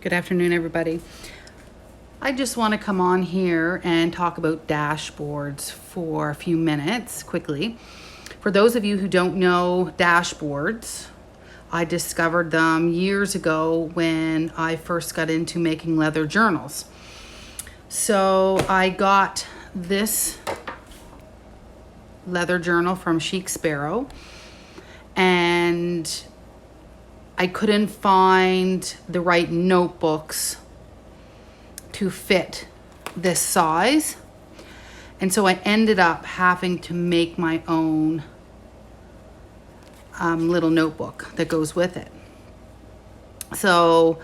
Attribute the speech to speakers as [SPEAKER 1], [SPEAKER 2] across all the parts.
[SPEAKER 1] Good afternoon, everybody. I just want to come on here and talk about dashboards for a few minutes quickly. For those of you who don't know dashboards, I discovered them years ago when I first got into making leather journals. So I got this leather journal from Chic Sparrow, and I couldn't find the right notebooks to fit this size. And so I ended up having to make my own little notebook that goes with it. So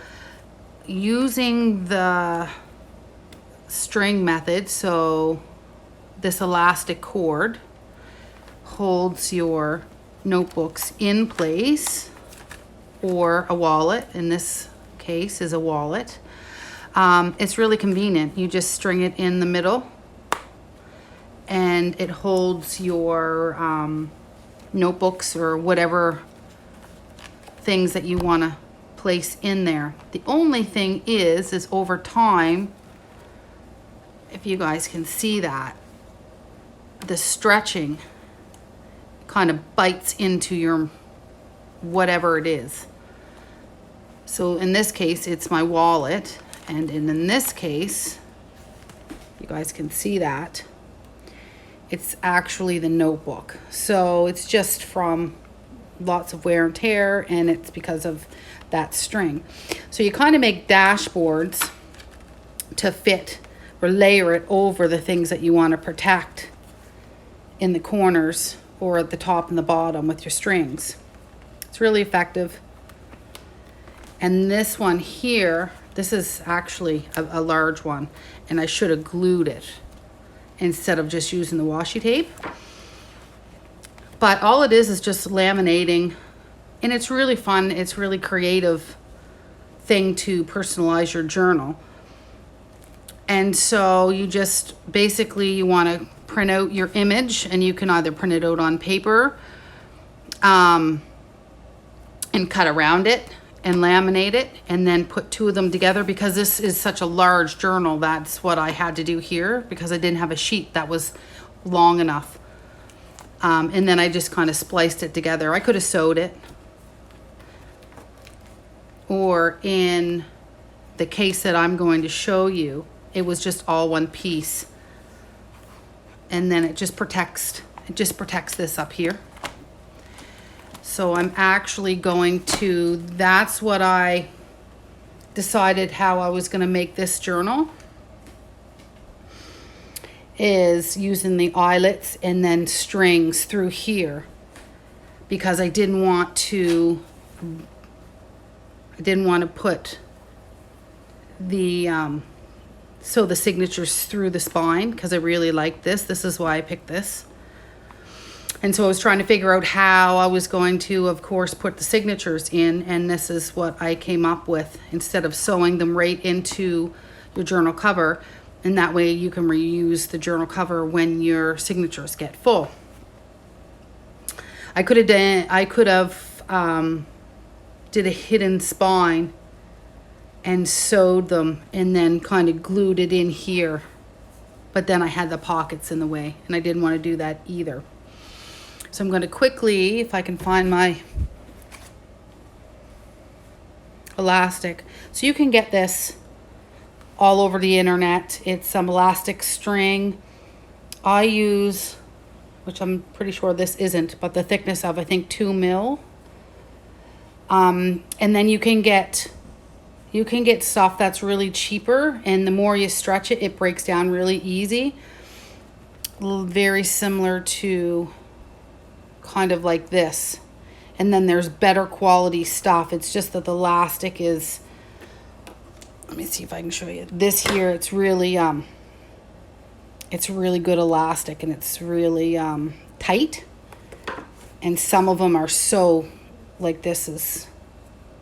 [SPEAKER 1] using the string method, so this elastic cord holds your notebooks in place, or a wallet. In this case is a wallet. It's really convenient. You just string it in the middle and it holds your notebooks or whatever things that you want to place in there. The only thing is over time, if you guys can see that, the stretching kind of bites into your whatever it is. So in this case, it's my wallet, and in this case, you guys can see that, it's actually the notebook. So it's just from lots of wear and tear, and it's because of that string. So you kind of make dashboards to fit or layer it over the things that you want to protect in the corners or at the top and the bottom with your strings. It's really effective. And this one here, this is actually a large one, and I should have glued it instead of just using the washi tape. But all it is just laminating, and it's really fun. It's really creative thing to personalize your journal. And so you just basically, you want to print out your image, and you can either print it out on paper and cut around it and laminate it, and then put two of them together. Because this is such a large journal, that's what I had to do here, because I didn't have a sheet that was long enough. And then I just kind of spliced it together. I could have sewed it, or in the case that I'm going to show you, it was just all one piece, and then it just protects this up here. So I'm actually going to, that's what I decided how I was going to make this journal, is using the eyelets and then strings through here, because I didn't want to put the sew the signatures through the spine, because I really like this. This is why I picked this. And so I was trying to figure out how I was going to, of course, put the signatures in, and this is what I came up with, instead of sewing them right into your journal cover. And that way you can reuse the journal cover when your signatures get full. I could have did a hidden spine and sewed them and then kind of glued it in here. But then I had the pockets in the way, and I didn't want to do that either. So I'm going to quickly, if I can find my elastic. So you can get this all over the internet. It's some elastic string. I use, which I'm pretty sure this isn't, but the thickness of, I think, 2 mil. And then you can get stuff that's really cheaper, and the more you stretch it, it breaks down really easy. Very similar to kind of like this. And then there's better quality stuff. It's just that the elastic is, let me see if I can show you. This here, it's really good elastic, and it's really tight. And some of them are so, like this is,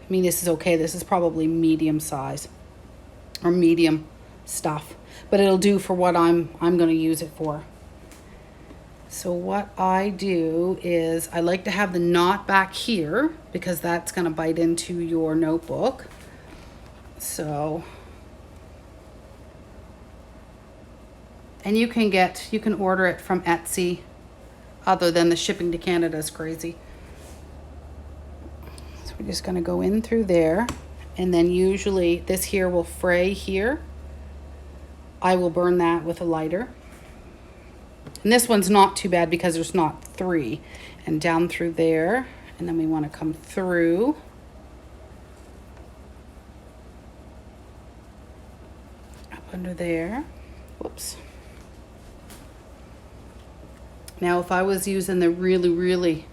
[SPEAKER 1] I mean, this is okay. This is probably medium size or medium stuff, but it'll do for what I'm going to use it for. So what I do is I like to have the knot back here, because that's going to bite into your notebook. So, and you can order it from Etsy, other than the shipping to Canada is crazy. So we're just gonna go in through there, and then usually this here will fray here. I will burn that with a lighter. And this one's not too bad because there's not 3. And down through there, and then we want to come through. Up under there. Whoops. Now if I was using the really, really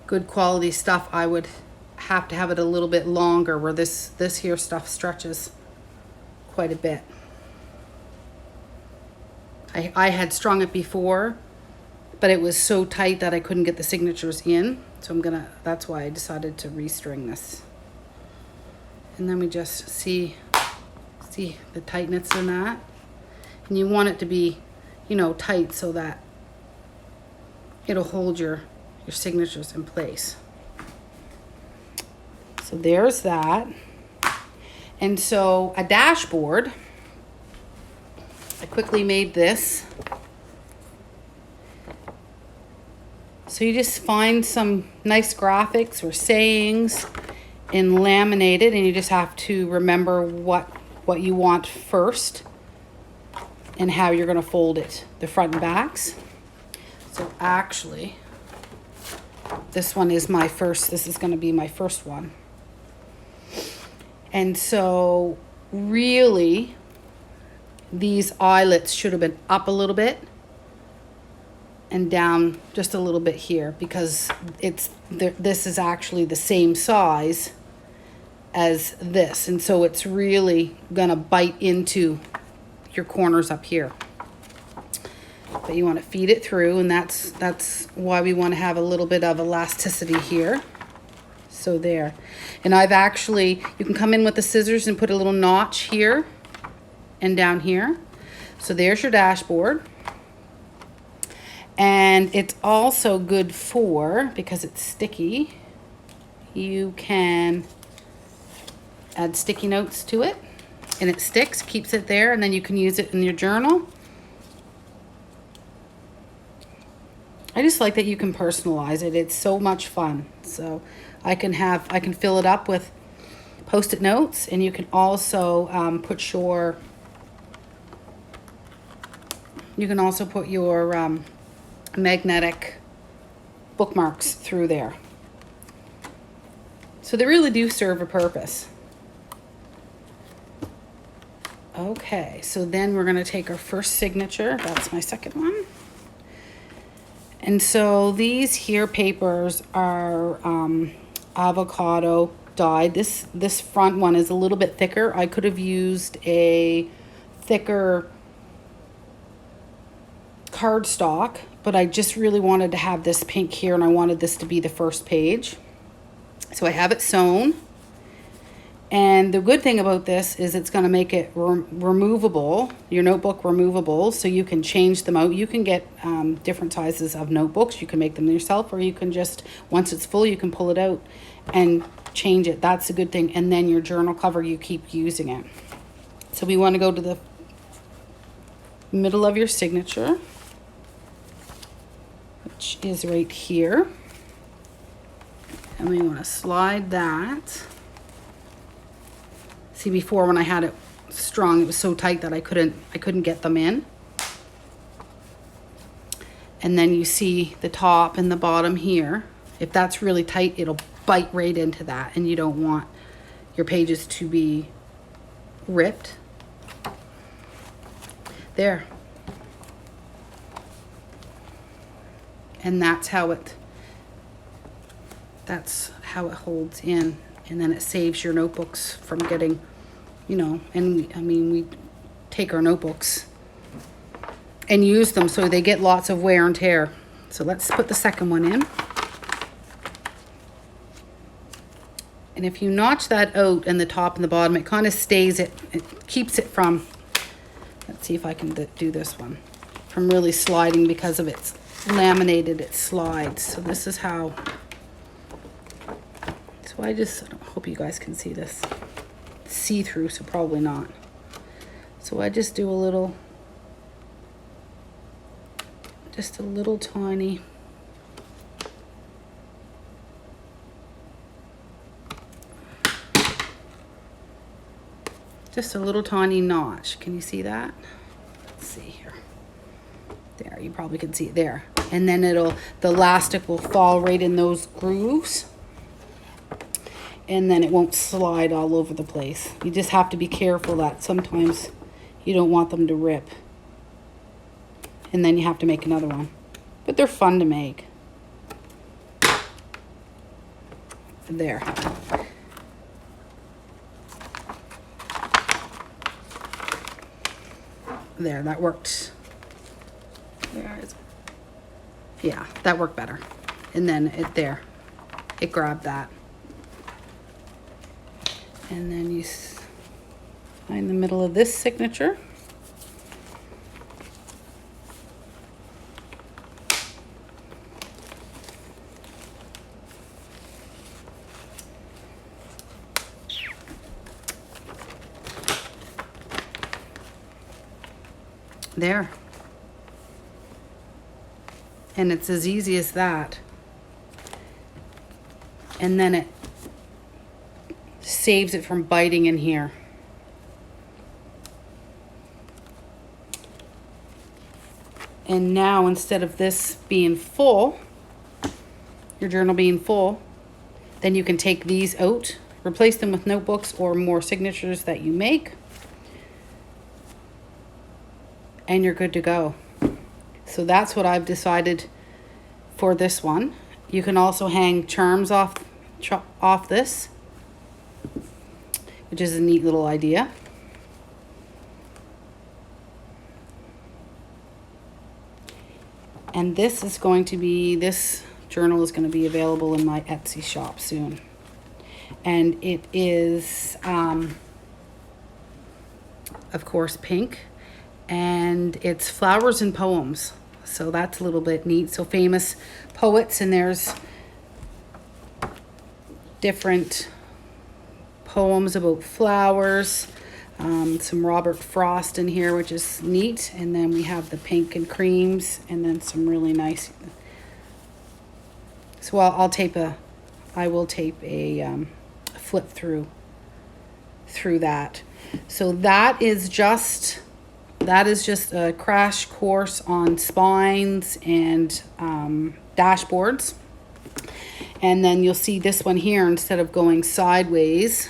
[SPEAKER 1] good quality stuff, I would have to have it a little bit longer, where this here stuff stretches quite a bit. I had strung it before, but it was so tight that I couldn't get the signatures in. So that's why I decided to restring this. And then we just see the tightness in that. And you want it to be, tight so that it'll hold your signatures in place. So there's that. And so a dashboard, I quickly made this. So you just find some nice graphics or sayings and laminate it, and you just have to remember what you want first and how you're going to fold it, the front and backs. So actually, this one is this is going to be my first one. And so really, these eyelets should have been up a little bit and down just a little bit here, because this is actually the same size as this, and so it's really gonna bite into your corners up here. But you want to feed it through, and that's why we want to have a little bit of elasticity here. So there. And you can come in with the scissors and put a little notch here and down here. So there's your dashboard. And it's also good because it's sticky, you can add sticky notes to it, and it sticks, keeps it there, and then you can use it in your journal. I just like that you can personalize it. It's so much fun. So I can fill it up with Post-it notes, and you can also put your magnetic bookmarks through there. So they really do serve a purpose. Okay, so then we're going to take our first signature. That's my second one. And so these here papers are avocado dyed. This front one is a little bit thicker. I could have used a thicker cardstock, but I just really wanted to have this pink here, and I wanted this to be the first page. So I have it sewn. And the good thing about this is it's going to make it removable, your notebook removable, so you can change them out. You can get different sizes of notebooks. You can make them yourself, or you can just, once it's full, you can pull it out and change it. That's a good thing. And then your journal cover, you keep using it. So we want to go to the middle of your signature, which is right here. And we want to slide that. See, before when I had it strung, it was so tight that I couldn't get them in. And then you see the top and the bottom here. If that's really tight, it'll bite right into that, and you don't want your pages to be ripped. There. And that's how it holds in. And then it saves your notebooks from getting, and we take our notebooks and use them so they get lots of wear and tear. So let's put the second one in. And if you notch that out in the top and the bottom, it kind of stays it keeps it from, let's see if I can do this one, from really sliding, because of it's laminated, it slides. So this is how, I just hope you guys can see this. see-through, so probably not. So I just do a little, just a little tiny. Just a little tiny notch. Can you see that? Let's see here. There, you probably can see it there. And then the elastic will fall right in those grooves. And then it won't slide all over the place. You just have to be careful that sometimes you don't want them to rip. And then you have to make another one. But they're fun to make. There. There, that worked. There is. Yeah, that worked better. And then it grabbed that. And then you find the middle of this signature. There. And it's as easy as that. And then it saves it from biting in here. And now instead of this being full, your journal being full, then you can take these out, replace them with notebooks or more signatures that you make, and you're good to go. So that's what I've decided for this one. You can also hang charms off this, which is a neat little idea. And this journal is going to be available in my Etsy shop soon. And it is, of course, pink. And it's flowers and poems. So that's a little bit neat. So famous poets, and there's different poems about flowers. Some Robert Frost in here, which is neat. And then we have the pink and creams, and then some really nice. So I will tape a flip through that. So that is just a crash course on spines and dashboards. And then you'll see this one here, instead of going sideways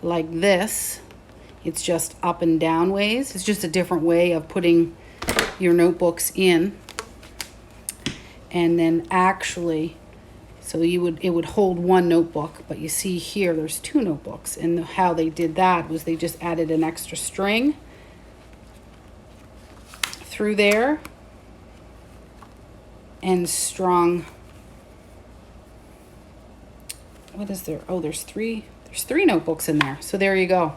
[SPEAKER 1] like this, it's just up and down ways. It's just a different way of putting your notebooks in. And then actually, so it would hold one notebook, but you see here there's two notebooks. And how they did that was they just added an extra string through there and strung, what is there? Oh, there's three notebooks in there. So there you go.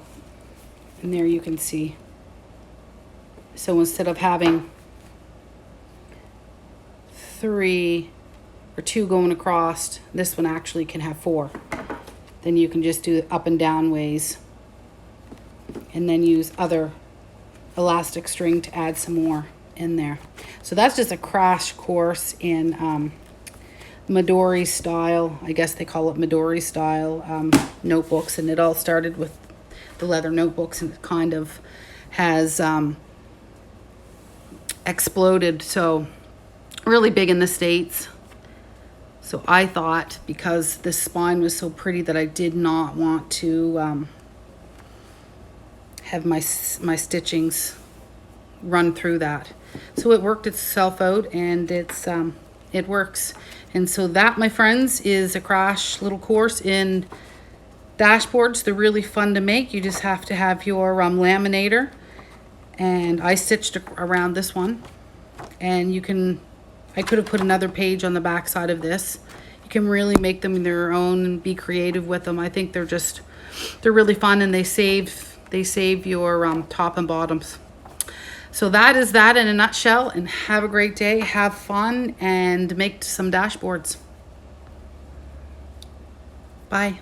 [SPEAKER 1] And there you can see. So instead of having 3 or 2 going across, this one actually can have 4. Then you can just do up and down ways, and then use other elastic string to add some more in there. So that's just a crash course in Midori style, I guess they call it Midori style notebooks. And it all started with the leather notebooks, and it kind of has exploded. So really big in the States. So I thought, because this spine was so pretty, that I did not want to have my stitchings run through that. So it worked itself out, and it works. And so that, my friends, is a crash little course in dashboards. They're really fun to make. You just have to have your laminator, and I stitched around this one. And I could have put another page on the back side of this. You can really make them their own and be creative with them. I think they're really fun, and they save your top and bottoms. So that is that in a nutshell, and have a great day, have fun, and make some dashboards. Bye.